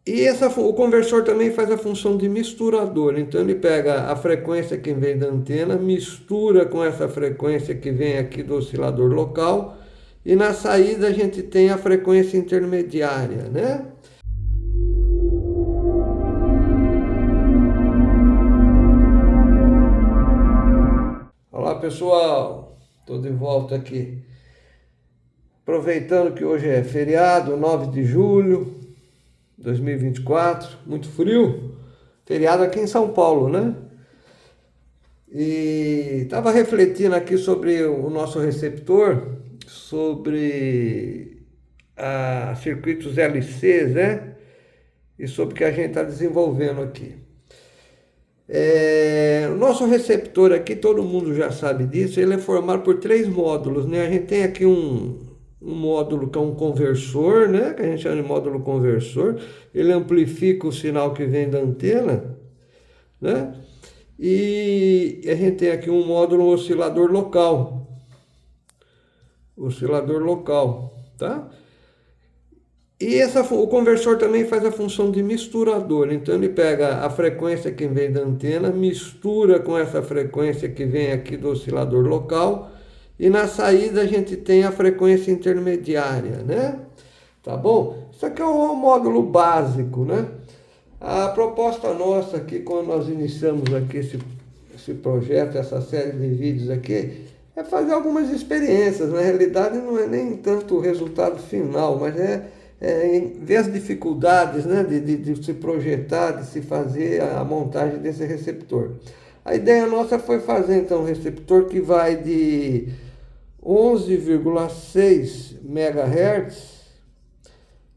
O conversor também faz a função de misturador, então ele pega a frequência que vem da antena, mistura com essa frequência que vem aqui do oscilador local, e na saída a gente tem a frequência intermediária, né? Olá pessoal, estou de volta aqui. Aproveitando que hoje é feriado, 9 de julho de 2024, muito frio, feriado aqui em São Paulo, né? E estava refletindo aqui sobre o nosso receptor, sobre circuitos LCs, né? E sobre o que a gente está desenvolvendo aqui. O nosso receptor aqui, todo mundo já sabe disso, ele é formado por 3 módulos, né? A gente tem aqui um módulo que é um conversor, né? Que a gente chama de módulo conversor. Ele amplifica o sinal que vem da antena, né? E a gente tem aqui um módulo oscilador local. Oscilador local, tá? E o conversor também faz a função de misturador, então ele pega a frequência que vem da antena, mistura com essa frequência que vem aqui do oscilador local, e na saída a gente tem a frequência intermediária, né? Tá bom? Isso aqui é um módulo básico, né? A proposta nossa aqui, quando nós iniciamos aqui esse projeto, essa série de vídeos aqui, é fazer algumas experiências. Na realidade não é nem tanto o resultado final, mas ver as dificuldades, né, de se projetar, de se fazer a montagem desse receptor. A ideia nossa foi fazer então um receptor que vai de 11,6 MHz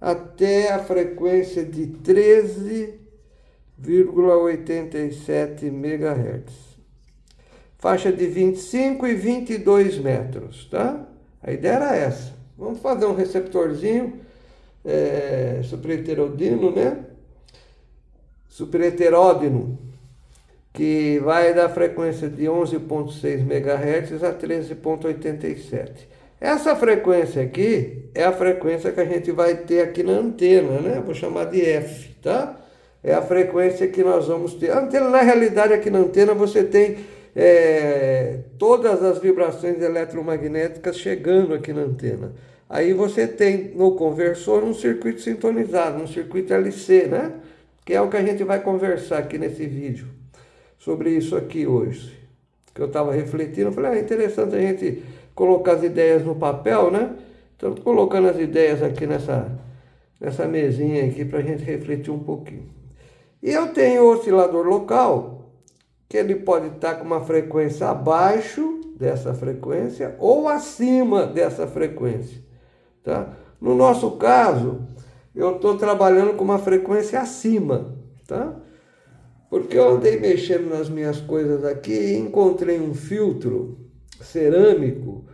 até a frequência de 13,87 MHz. Faixa de 25 e 22 metros, tá? A ideia era essa. Vamos fazer um receptorzinho superheterodino, né? Superheteródino, que vai da frequência de 11,6 MHz a 13,87. Essa frequência aqui é a frequência que a gente vai ter aqui na antena, né? Vou chamar de F, tá? É a frequência que nós vamos ter. A antena, na realidade, aqui na antena você tem todas as vibrações eletromagnéticas chegando aqui na antena. Aí você tem no conversor um circuito sintonizado, um circuito LC, né? Que é o que a gente vai conversar aqui nesse vídeo, sobre isso aqui hoje. Que eu estava refletindo, eu falei, é interessante a gente colocar as ideias no papel, né? Então, estou colocando as ideias aqui nessa mesinha aqui para a gente refletir um pouquinho. E eu tenho o oscilador local, que ele pode estar com uma frequência abaixo dessa frequência ou acima dessa frequência, tá? No nosso caso, eu estou trabalhando com uma frequência acima, tá? Porque eu andei mexendo nas minhas coisas aqui e encontrei um filtro cerâmico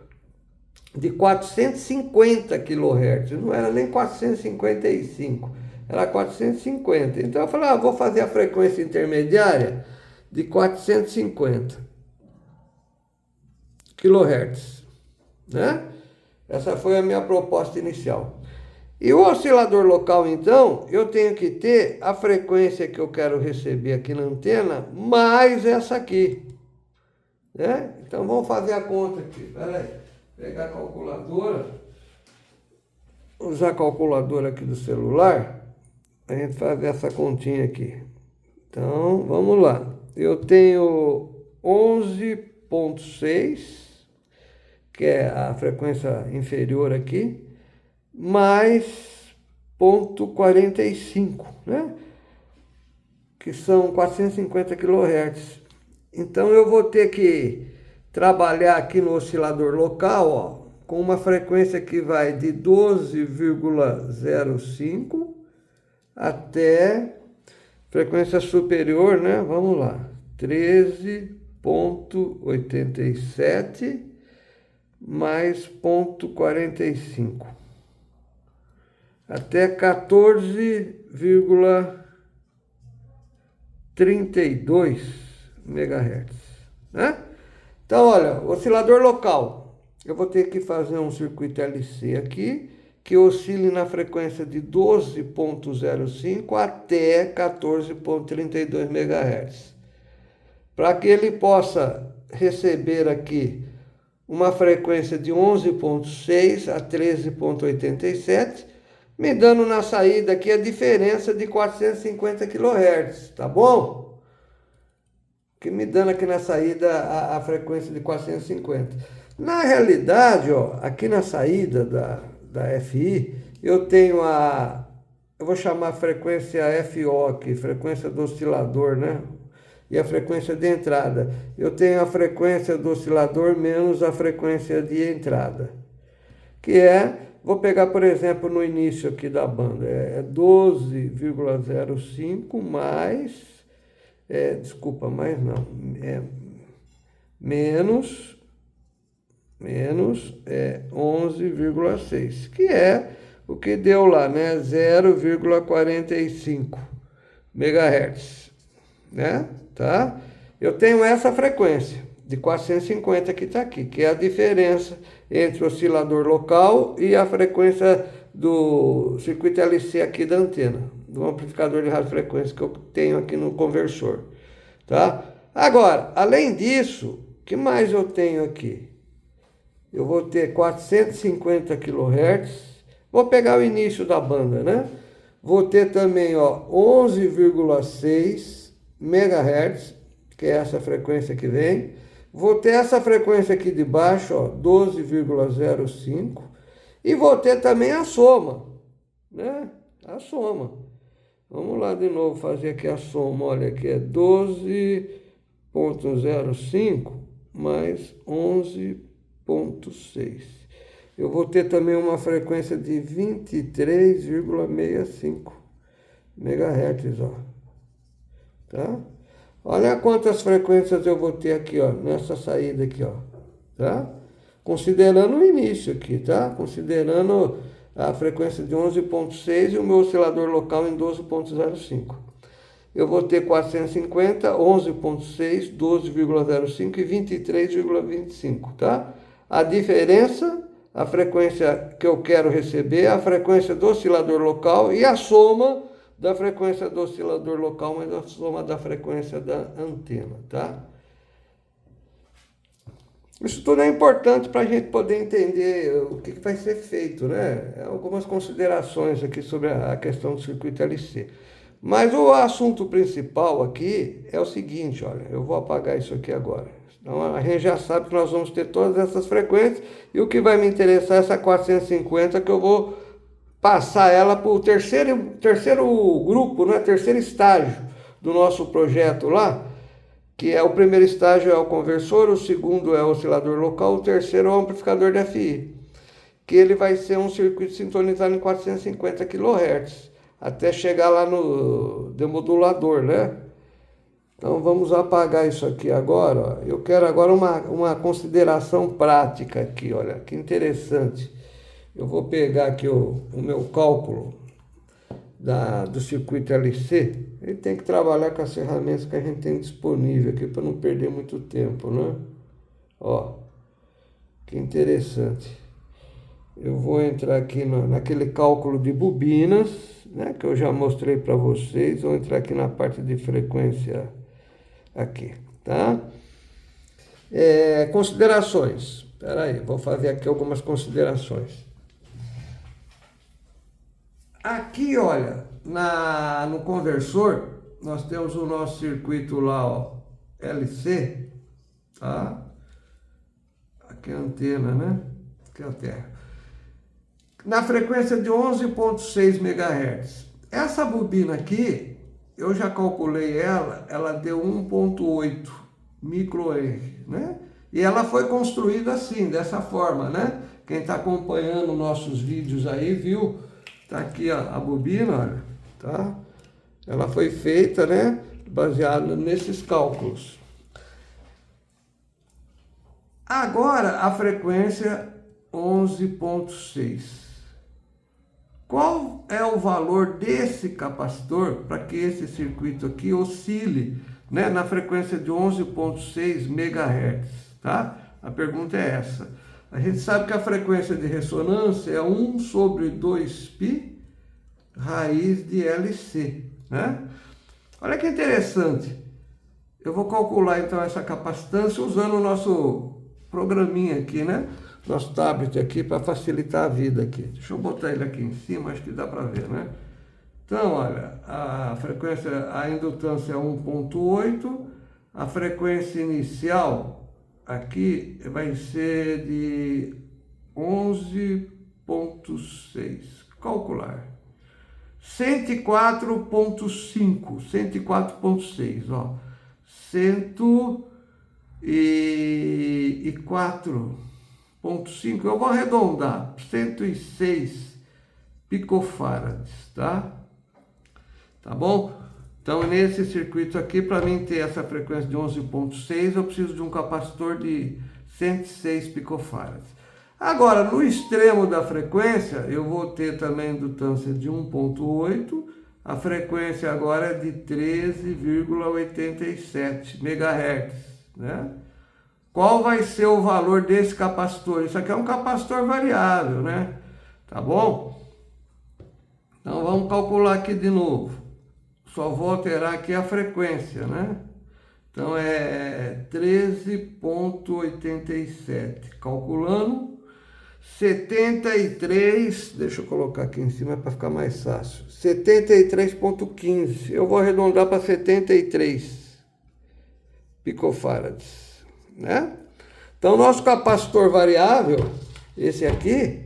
de 450 kHz, não era nem 455, era 450. Então eu falei, vou fazer a frequência intermediária de 450 kHz, né? Essa foi a minha proposta inicial. E o oscilador local, então, eu tenho que ter a frequência que eu quero receber aqui na antena, mais essa aqui, né? Então vamos fazer a conta aqui. Espera aí, pegar a calculadora, usar a calculadora aqui do celular, a gente fazer essa continha aqui. Então vamos lá. Eu tenho 11,6, que é a frequência inferior aqui, mais 0,45, né? Que são 450 kHz. Então eu vou ter que trabalhar aqui no oscilador local, ó, com uma frequência que vai de 12,05 até frequência superior, né? Vamos lá, 13,87 mais 0,45 até 14,32 MHz, né? Então, olha, oscilador local, eu vou ter que fazer um circuito LC aqui, que oscile na frequência de 12,05 até 14,32 MHz. Para que ele possa receber aqui uma frequência de 11,6 a 13,87, me dando na saída aqui a diferença de 450 kHz, tá bom? Que me dando aqui na saída a frequência de 450. Na realidade, ó, aqui na saída da FI, eu tenho eu vou chamar a frequência FO aqui, frequência do oscilador, né? E a frequência de entrada. Eu tenho a frequência do oscilador menos a frequência de entrada. Que vou pegar, por exemplo, no início aqui da banda, é 12,05 mais, desculpa, mais não, menos 11,6, que é o que deu lá, né? 0,45 MHz, né? Tá? Eu tenho essa frequência de 450 que está aqui, que é a diferença entre o oscilador local e a frequência do circuito LC aqui da antena, do amplificador de radiofrequência que eu tenho aqui no conversor, tá? Agora, além disso, o que mais eu tenho aqui? Eu vou ter 450 kHz, vou pegar o início da banda, né? Vou ter também, ó, 11,6 MHz, que é essa frequência que vem. Vou ter essa frequência aqui de baixo, ó, 12,05. E vou ter também a soma, né? A soma. Vamos lá de novo fazer aqui a soma. Olha, aqui é 12,05 mais 11,6. Eu vou ter também uma frequência de 23,65 MHz, ó. Tá? Olha quantas frequências eu vou ter aqui, ó, nessa saída aqui, ó, tá? Considerando o início aqui, tá? Considerando a frequência de 11,6 e o meu oscilador local em 12,05. Eu vou ter 450, 11,6, 12,05 e 23,25, tá? A diferença, a frequência que eu quero receber, a frequência do oscilador local e a soma da frequência do oscilador local, mas a soma da frequência da antena, tá? Isso tudo é importante para a gente poder entender o que vai ser feito, né? Algumas considerações aqui sobre a questão do circuito LC. Mas o assunto principal aqui é o seguinte, olha, eu vou apagar isso aqui agora. Então a gente já sabe que nós vamos ter todas essas frequências e o que vai me interessar é essa 450 que eu vou passar ela para o terceiro grupo, né? Terceiro estágio do nosso projeto lá, que é o primeiro estágio é o conversor, o segundo é o oscilador local, o terceiro é o amplificador de FI, que ele vai ser um circuito sintonizado em 450 kHz, até chegar lá no demodulador, né? Então vamos apagar isso aqui agora, ó. Eu quero agora uma consideração prática aqui, olha, que interessante. Eu vou pegar aqui o meu cálculo do circuito LC. Ele tem que trabalhar com as ferramentas que a gente tem disponível aqui para não perder muito tempo, né? Ó, que interessante. Eu vou entrar aqui naquele cálculo de bobinas, né, que eu já mostrei para vocês. Vou entrar aqui na parte de frequência aqui, tá? Considerações. Espera aí, vou fazer aqui algumas considerações. Aqui, olha, no conversor, nós temos o nosso circuito lá, ó, LC, tá? Aqui é a antena, né? Aqui é a terra. Na frequência de 11,6 MHz. Essa bobina aqui, eu já calculei ela deu 1,8 microhenry, né? E ela foi construída assim, dessa forma, né? Quem está acompanhando nossos vídeos aí, viu? Tá aqui a bobina, olha, tá? Ela foi feita, né, baseada nesses cálculos. Agora, a frequência 11,6. Qual é o valor desse capacitor para que esse circuito aqui oscile, né, na frequência de 11,6 MHz, tá? A pergunta é essa. A gente sabe que a frequência de ressonância é 1 sobre 2π raiz de LC, né? Olha que interessante. Eu vou calcular então essa capacitância usando o nosso programinha aqui, né? Nosso tablet aqui para facilitar a vida aqui. Deixa eu botar ele aqui em cima, acho que dá para ver, né? Então, olha, a frequência, a indutância é 1,8, a frequência inicial aqui vai ser de 11,6. Calcular. 104,6, ó. 104,5, eu vou arredondar, 106 picofarads, tá? Tá bom? Então, nesse circuito aqui, para mim ter essa frequência de 11,6, eu preciso de um capacitor de 106 picofarads. Agora, no extremo da frequência, eu vou ter também indutância de 1,8, a frequência agora é de 13,87 MHz, né? Qual vai ser o valor desse capacitor? Isso aqui é um capacitor variável, né? Tá bom? Então, vamos calcular aqui de novo. Só vou alterar aqui a frequência, né? Então, é 13,87. Calculando. 73, deixa eu colocar aqui em cima para ficar mais fácil. 73,15. Eu vou arredondar para 73 picofarads, né? Então, nosso capacitor variável, esse aqui,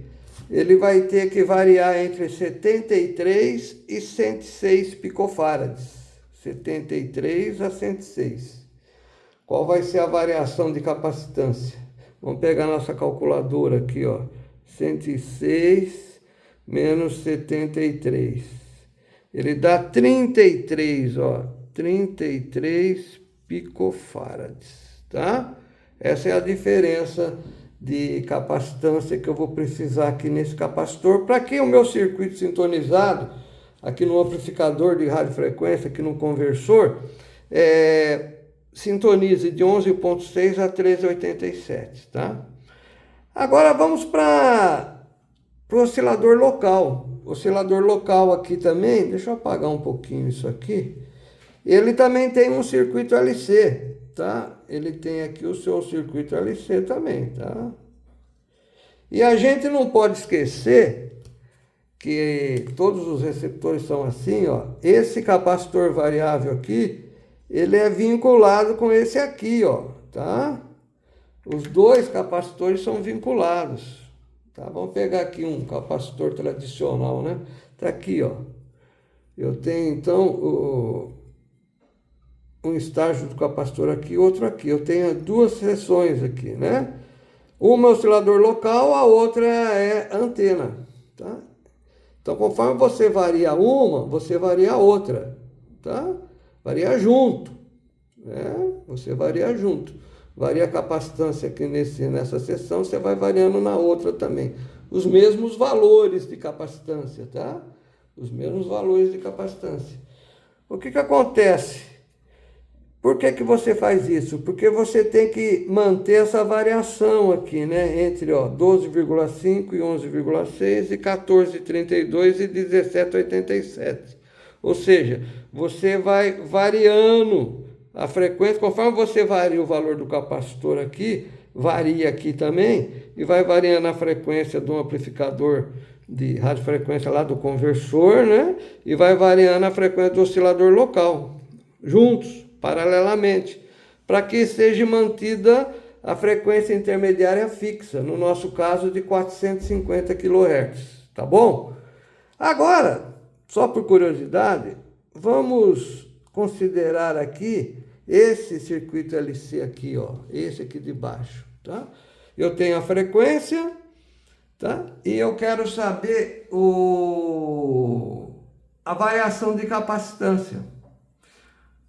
ele vai ter que variar entre 73 e 106 picofarads. 73 a 106. Qual vai ser a variação de capacitância? Vamos pegar nossa calculadora aqui, ó. 106 menos 73. Ele dá 33, ó. 33 picofarads, tá? Essa é a diferença de capacitância que eu vou precisar aqui nesse capacitor. Para que o meu circuito sintonizado, aqui no amplificador de radiofrequência, aqui no conversor, sintonize de 11,6 a 13,87, tá? Agora vamos para o oscilador local. O oscilador local aqui também, deixa eu apagar um pouquinho isso aqui. Ele também tem um circuito LC, tá? Ele tem aqui o seu circuito LC também, tá? E a gente não pode esquecer que todos os receptores são assim, ó. Esse capacitor variável aqui, ele é vinculado com esse aqui, ó, tá? Os dois capacitores são vinculados, tá? Vamos pegar aqui um capacitor tradicional, né? Tá aqui, ó. Eu tenho, então, um estágio do capacitor aqui, outro aqui. Eu tenho duas seções aqui, né? Uma é oscilador local, a outra é antena, tá? Então, conforme você varia uma, você varia a outra, tá? Varia junto, né? Você varia junto. Varia a capacitância aqui nessa seção, você vai variando na outra também. Os mesmos valores de capacitância, tá? Os mesmos valores de capacitância. O que acontece? Por que você faz isso? Porque você tem que manter essa variação aqui, né? Entre 12,5 e 11,6 e 14,32 e 17,87. Ou seja, você vai variando a frequência, conforme você varia o valor do capacitor aqui, varia aqui também, e vai variando a frequência do amplificador de radiofrequência lá do conversor, né? E vai variando a frequência do oscilador local, juntos, paralelamente, para que seja mantida a frequência intermediária fixa, no nosso caso de 450 kHz, tá bom? Agora, só por curiosidade, vamos considerar aqui esse circuito LC aqui, ó, esse aqui de baixo, tá? Eu tenho a frequência, tá? E eu quero saber a variação de capacitância.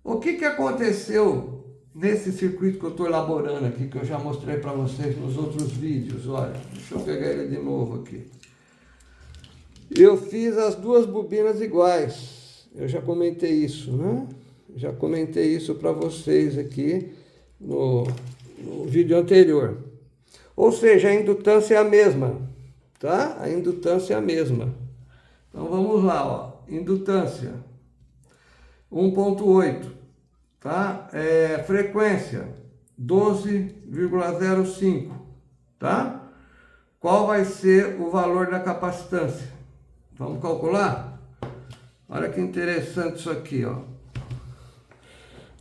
O que aconteceu nesse circuito que eu estou elaborando aqui, que eu já mostrei para vocês nos outros vídeos? Olha, deixa eu pegar ele de novo aqui. Eu fiz as duas bobinas iguais. Eu já comentei isso, né? Já comentei isso para vocês aqui no vídeo anterior. Ou seja, a indutância é a mesma, tá? A indutância é a mesma. Então vamos lá, ó. Indutância 1.8, tá? Frequência 12,05, tá? Qual vai ser o valor da capacitância? Vamos calcular? Olha que interessante isso aqui, ó.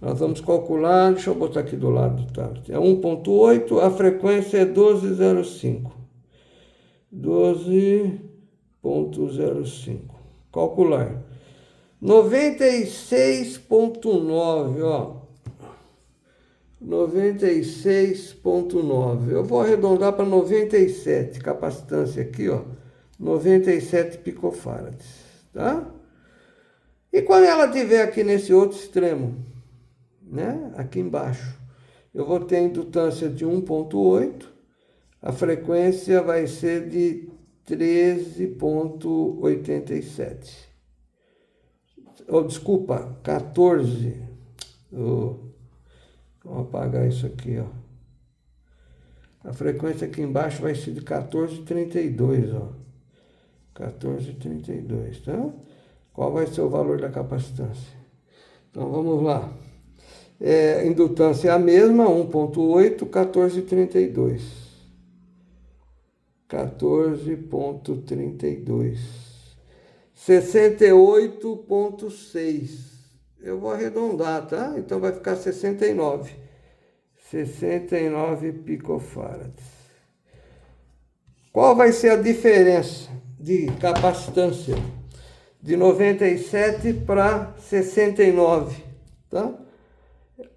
Nós vamos calcular, deixa eu botar aqui do lado, tá? É 1.8, a frequência é 12,05. 12,05. Calcular. 96,9, ó. 96,9. Eu vou arredondar para 97. Capacitância aqui, ó. 97 picofarads, tá? E quando ela estiver aqui nesse outro extremo, né? Aqui embaixo, eu vou ter a indutância de 1.8, a frequência vai ser de 13,87. Oh, desculpa, 14. Oh, vamos apagar isso aqui, ó. A frequência aqui embaixo vai ser de 14,32, ó. 14,32, tá? Qual vai ser o valor da capacitância? Então vamos lá. Indutância é a mesma, 1.8, 14,32. 14,32. 68,6. Eu vou arredondar, tá? Então vai ficar 69. 69 picofarads. Qual vai ser a diferença de capacitância de 97 para 69, tá?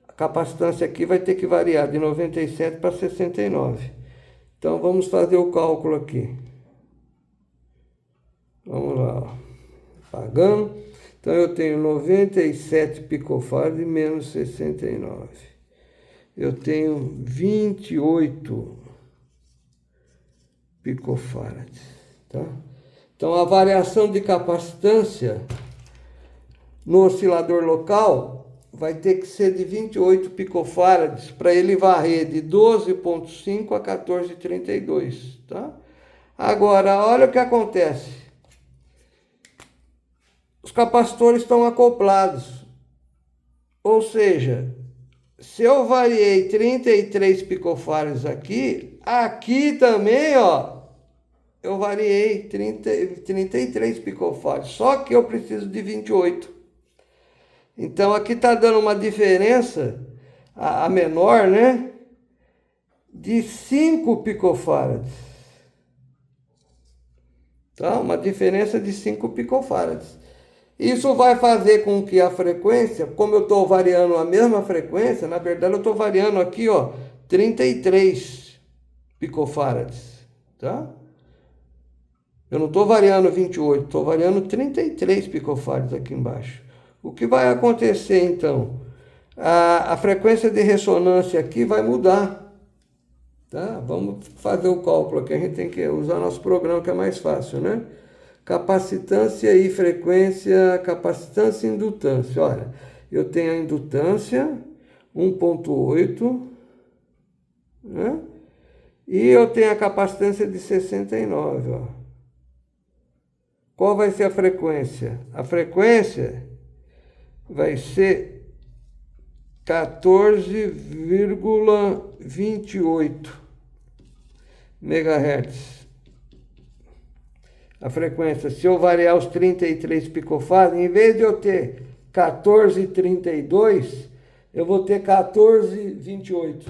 A capacitância aqui vai ter que variar de 97 para 69. Então vamos fazer o cálculo aqui. Vamos lá, ó. Pagando. Então eu tenho 97 picofarads menos 69. Eu tenho 28 picofarads, tá? Então a variação de capacitância no oscilador local vai ter que ser de 28 picofarads para ele varrer de 12,5 a 14,32, tá? Agora, olha o que acontece. Os capacitores estão acoplados. Ou seja, se eu variei 33 picofarads aqui, aqui também, ó, eu variei 33 picofarads, só que eu preciso de 28. Então aqui está dando uma diferença, a menor, né, de 5 picofarads. Tá? Uma diferença de 5 picofarads. Isso vai fazer com que a frequência, como eu estou variando a mesma frequência, na verdade eu estou variando aqui, ó, 33 picofarads, tá? Eu não estou variando 28, estou variando 33 picofarads aqui embaixo. O que vai acontecer então? A frequência de ressonância aqui vai mudar, tá? Vamos fazer o cálculo aqui, a gente tem que usar nosso programa que é mais fácil, né? Capacitância e frequência, capacitância e indutância. Olha, eu tenho a indutância 1.8, né? E eu tenho a capacitância de 69, ó. Qual vai ser a frequência? A frequência vai ser 14,28 MHz. A frequência, se eu variar os 33 picofarads, em vez de eu ter 14,32, eu vou ter 14,28.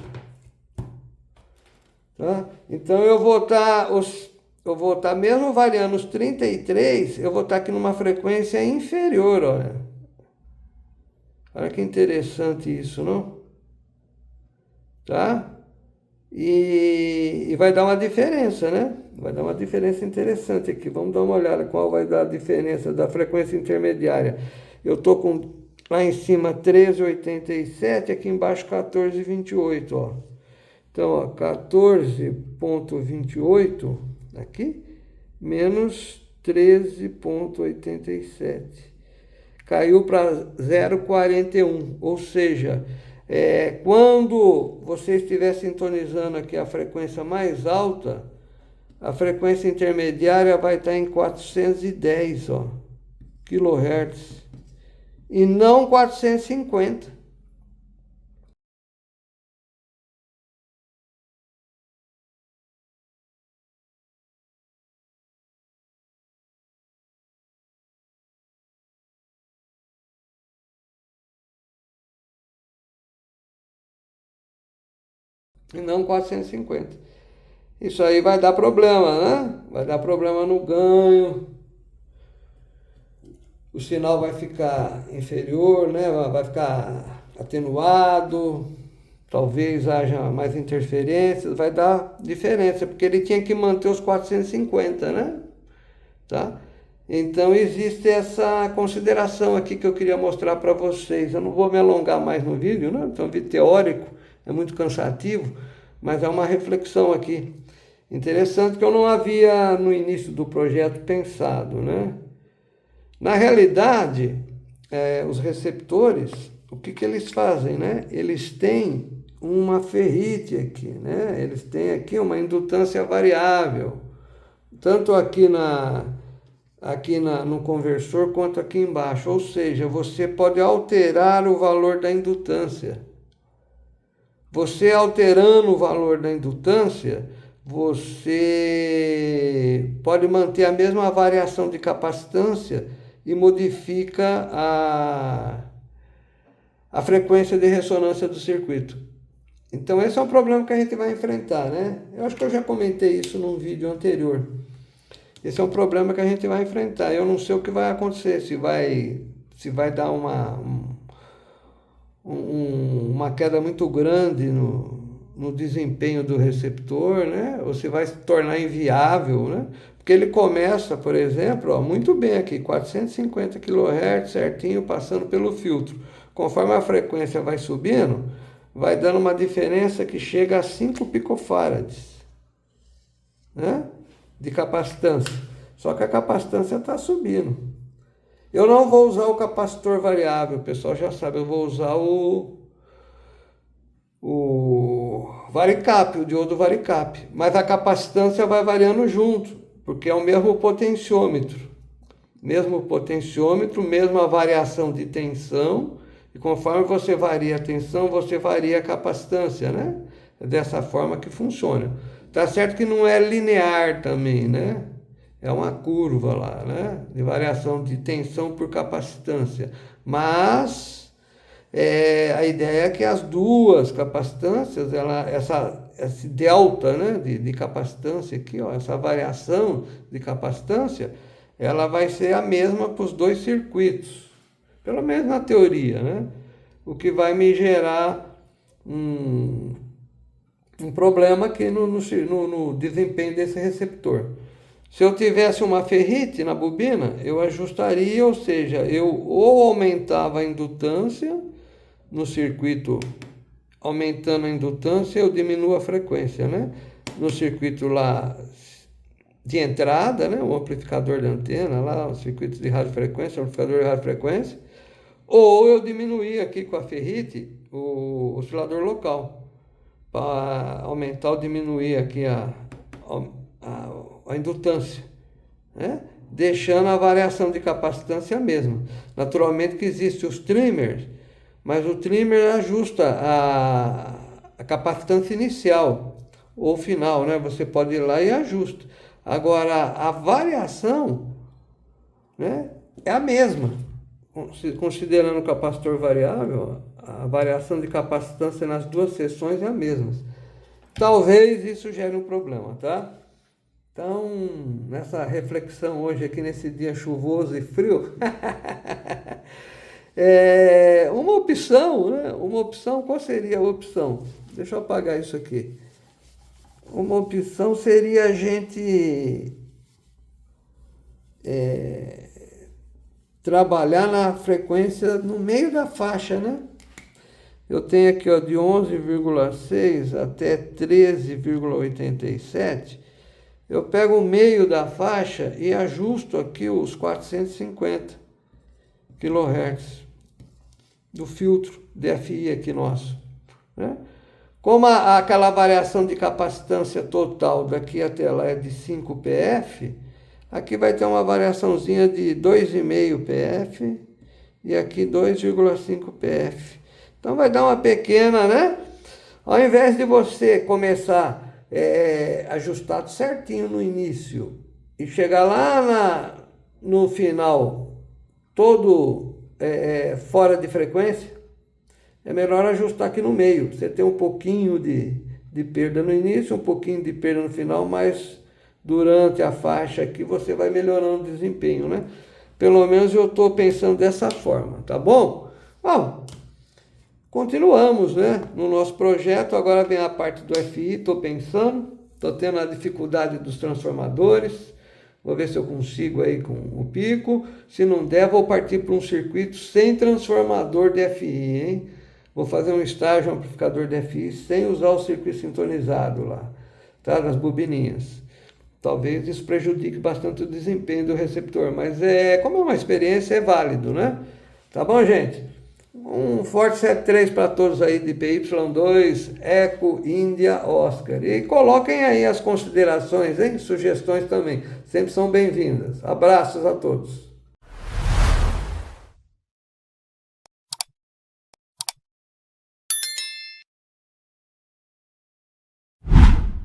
Tá? Então eu vou estar mesmo variando os 33, eu vou estar aqui numa frequência inferior, olha. Olha que interessante isso, não? Tá? E vai dar uma diferença, né? Vai dar uma diferença interessante aqui. Vamos dar uma olhada qual vai dar a diferença da frequência intermediária. Eu estou com lá em cima 13,87, aqui embaixo 14,28, ó. Então, ó, 14,28 aqui, menos 13,87. Caiu para 0,41, ou seja, Quando você estiver sintonizando aqui a frequência mais alta, a frequência intermediária vai estar em 410, ó, kHz, e não 450. E não 450. Isso aí vai dar problema, né? Vai dar problema no ganho, o sinal vai ficar inferior, né? Vai ficar atenuado, talvez haja mais interferências, vai dar diferença, porque ele tinha que manter os 450, né? Tá? Então existe essa consideração aqui que eu queria mostrar para vocês. Eu não vou me alongar mais no vídeo, né? Então, um vídeo teórico, é muito cansativo, mas é uma reflexão aqui. Interessante que eu não havia no início do projeto pensado, né? Na realidade, os receptores, o que eles fazem, né? Eles têm uma ferrite aqui, né? Eles têm aqui uma indutância variável, tanto aqui no conversor quanto aqui embaixo. Ou seja, você pode alterar o valor da indutância. Você alterando o valor da indutância, você pode manter a mesma variação de capacitância e modifica a frequência de ressonância do circuito. Então esse é um problema que a gente vai enfrentar, né? Eu acho que eu já comentei isso num vídeo anterior. Esse é um problema que a gente vai enfrentar. Eu não sei o que vai acontecer, se vai dar uma queda muito grande no desempenho do receptor, né? Ou se vai se tornar inviável, né? Porque ele começa, por exemplo, ó, muito bem aqui, 450 kHz certinho, passando pelo filtro. Conforme a frequência vai subindo, vai dando uma diferença que chega a 5 picofarads, né? De capacitância. Só que a capacitância está subindo. Eu não vou usar o capacitor variável, o pessoal já sabe, eu vou usar o varicap, o diodo varicap. Mas a capacitância vai variando junto, porque é o mesmo potenciômetro. Mesmo potenciômetro, mesma variação de tensão, e conforme você varia a tensão, você varia a capacitância, né? É dessa forma que funciona. Tá certo que não é linear também, né? É uma curva lá, né? De variação de tensão por capacitância. Mas a ideia é que as duas capacitâncias, esse delta, né, de capacitância aqui, ó, essa variação de capacitância, ela vai ser a mesma para os dois circuitos. Pelo menos na teoria, né? O que vai me gerar um problema aqui no desempenho desse receptor. Se eu tivesse uma ferrite na bobina, eu ajustaria, ou seja, eu ou aumentava a indutância no circuito, aumentando a indutância, eu diminuo a frequência, né? No circuito lá de entrada, né? O amplificador de antena, lá, o circuito de radiofrequência, o amplificador de radiofrequência, ou eu diminuía aqui com a ferrite o oscilador local, para aumentar ou diminuir aqui a indutância, né? Deixando a variação de capacitância mesma. Naturalmente que existem os trimmers, mas o trimmer ajusta a capacitância inicial ou final, né? Você pode ir lá e ajusta. Agora, a variação, né, é a mesma. Considerando o capacitor variável, a variação de capacitância nas duas seções é a mesma. Talvez isso gere um problema, tá? Então, nessa reflexão hoje aqui nesse dia chuvoso e frio, uma opção, né? Uma opção, qual seria a opção? Deixa eu apagar isso aqui. Uma opção seria a gente trabalhar na frequência no meio da faixa, né? Eu tenho aqui, ó, de 11,6 até 13,87. Eu pego o meio da faixa e ajusto aqui os 450 kHz. do filtro DFI aqui nosso, né? Como aquela variação de capacitância total daqui até lá é de 5 PF, aqui vai ter uma variaçãozinha de 2,5 PF e aqui 2,5 PF. Então vai dar uma pequena, né? Ao invés de você começar ajustado certinho no início e chegar lá no final todo fora de frequência, é melhor ajustar aqui no meio. Você tem um pouquinho de perda no início, um pouquinho de perda no final, mas durante a faixa aqui você vai melhorando o desempenho, né? Pelo menos eu estou pensando dessa forma, tá bom? Bom, continuamos, né, no nosso projeto. Agora vem a parte do FI, estou pensando, estou tendo a dificuldade dos transformadores. Vou ver se eu consigo aí com o pico. Se não der, vou partir para um circuito sem transformador DFI, hein? Vou fazer um estágio amplificador DFI sem usar o circuito sintonizado lá, tá? Nas bobininhas. Talvez isso prejudique bastante o desempenho do receptor, mas como é uma experiência, é válido, né? Tá bom, gente? Um forte 73 para todos aí de PY2, Eco, Índia, Oscar. E coloquem aí as considerações, hein? Sugestões também. Sempre são bem-vindas. Abraços a todos.